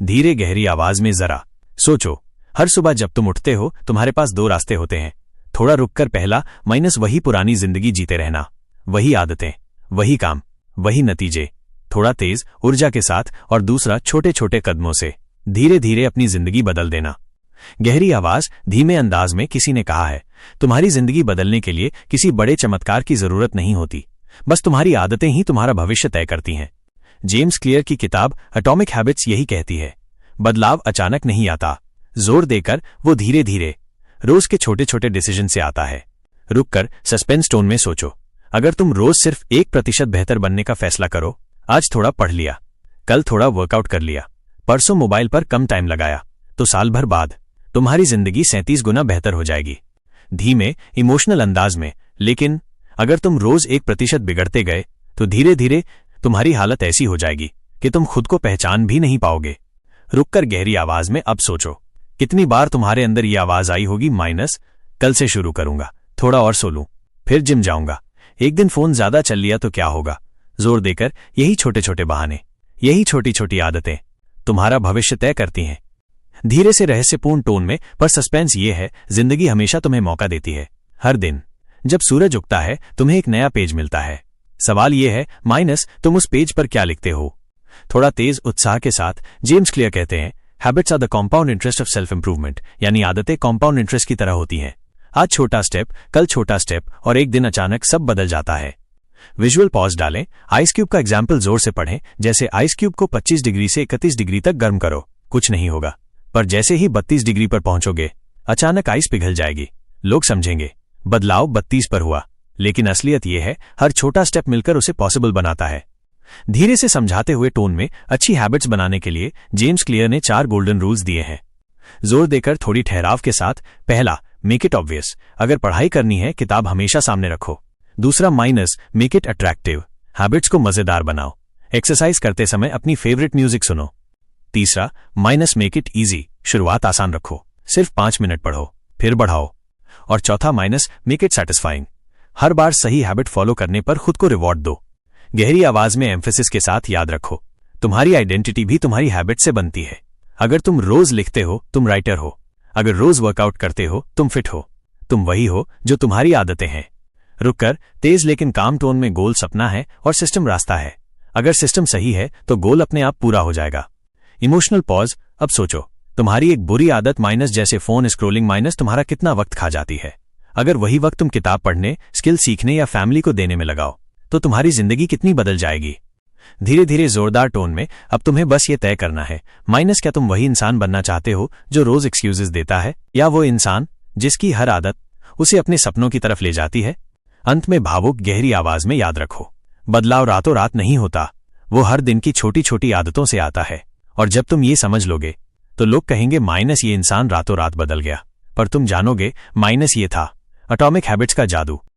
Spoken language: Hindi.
धीरे गहरी आवाज में जरा सोचो। हर सुबह जब तुम उठते हो तुम्हारे पास दो रास्ते होते हैं। थोड़ा रुककर पहला माइनस वही पुरानी जिंदगी जीते रहना, वही आदतें, वही काम, वही नतीजे, थोड़ा तेज ऊर्जा के साथ। और दूसरा छोटे छोटे कदमों से धीरे धीरे अपनी जिंदगी बदल देना। गहरी आवाज धीमे अंदाज में किसी ने कहा है, तुम्हारी जिंदगी बदलने के लिए किसी बड़े चमत्कार की जरूरत नहीं होती, बस तुम्हारी आदतें ही तुम्हारा भविष्य तय करती हैं। जेम्स क्लियर की किताब एटॉमिक हैबिट्स यही कहती है, बदलाव अचानक नहीं आता, जोर देकर वो धीरे धीरे रोज के छोटे छोटे डिसीजन से आता है। रुककर सस्पेंस टोन में सोचो, अगर तुम रोज सिर्फ 1% बेहतर बनने का फैसला करो, आज थोड़ा पढ़ लिया, कल थोड़ा वर्कआउट कर लिया, परसों मोबाइल पर कम टाइम लगाया, तो साल भर बाद तुम्हारी जिंदगी 37 गुना बेहतर हो जाएगी। धीमे इमोशनल अंदाज में, लेकिन अगर तुम रोज 1% बिगड़ते गए तो धीरे धीरे तुम्हारी हालत ऐसी हो जाएगी कि तुम खुद को पहचान भी नहीं पाओगे। रुककर गहरी आवाज में अब सोचो, कितनी बार तुम्हारे अंदर ये आवाज आई होगी, माइनस कल से शुरू करूंगा, थोड़ा और सो लूं, फिर जिम जाऊंगा, एक दिन फोन ज्यादा चल लिया तो क्या होगा। जोर देकर यही छोटे छोटे बहाने, यही छोटी छोटी आदतें तुम्हारा भविष्य तय करती हैं। धीरे से रहस्यपूर्ण टोन में, पर सस्पेंस ये है, जिंदगी हमेशा तुम्हें मौका देती है। हर दिन जब सूरज उगता है तुम्हें एक नया पेज मिलता है। सवाल ये है माइनस तुम उस पेज पर क्या लिखते हो। थोड़ा तेज उत्साह के साथ जेम्स क्लियर कहते हैं, habits are the compound interest of self improvement, यानी आदतें कॉम्पाउंड इंटरेस्ट की तरह होती हैं। आज छोटा स्टेप, कल छोटा स्टेप, और एक दिन अचानक सब बदल जाता है। विजुअल पॉज डालें, आइस क्यूब का एग्जाम्पल जोर से पढ़ें। जैसे आइस क्यूब को 25 डिग्री से 31 डिग्री तक गर्म करो, कुछ नहीं होगा, पर जैसे ही 32 डिग्री पर पहुंचोगे अचानक आइस पिघल जाएगी। लोग समझेंगे बदलाव 32 पर हुआ, लेकिन असलियत यह है हर छोटा स्टेप मिलकर उसे पॉसिबल बनाता है। धीरे से समझाते हुए टोन में, अच्छी हैबिट्स बनाने के लिए जेम्स क्लियर ने 4 गोल्डन रूल्स दिए हैं। जोर देकर थोड़ी ठहराव के साथ, पहला, मेक इट ऑब्वियस, अगर पढ़ाई करनी है किताब हमेशा सामने रखो। दूसरा, minus, make it attractive, habits को मजेदार बनाओ, एक्सरसाइज करते समय अपनी फेवरेट म्यूजिक सुनो। तीसरा, माइनस, मेक इट ईजी, शुरुआत आसान रखो, सिर्फ 5 मिनट पढ़ो फिर बढ़ाओ। और चौथा, माइनस, मेक इट सैटिस्फाइंग, हर बार सही हैबिट फॉलो करने पर खुद को रिवॉर्ड दो। गहरी आवाज में एम्फेसिस के साथ याद रखो, तुम्हारी आइडेंटिटी भी तुम्हारी हैबिट से बनती है। अगर तुम रोज लिखते हो तुम राइटर हो, अगर रोज वर्कआउट करते हो तुम फिट हो, तुम वही हो जो तुम्हारी आदतें हैं। रुककर तेज लेकिन काम टोन में, गोल सपना है और सिस्टम रास्ता है। अगर सिस्टम सही है तो गोल अपने आप पूरा हो जाएगा। इमोशनल पॉज, अब सोचो, तुम्हारी एक बुरी आदत माइनस जैसे फोन स्क्रोलिंग माइनस तुम्हारा कितना वक्त खा जाती है। अगर वही वक्त तुम किताब पढ़ने, स्किल सीखने या फैमिली को देने में लगाओ तो तुम्हारी जिंदगी कितनी बदल जाएगी। धीरे धीरे जोरदार टोन में, अब तुम्हें बस ये तय करना है, माइनस क्या तुम वही इंसान बनना चाहते हो जो रोज एक्सक्यूजेस देता है, या वो इंसान जिसकी हर आदत उसे अपने सपनों की तरफ ले जाती है। अंत में भावुक गहरी आवाज में याद रखो, बदलाव रातों रात नहीं होता, वो हर दिन की छोटी छोटी आदतों से आता है। और जब तुम ये समझ लोगे तो लोग कहेंगे माइनस ये इंसान रातों रात बदल गया, पर तुम जानोगे माइनस ये था एटॉमिक हैबिट्स का जादू।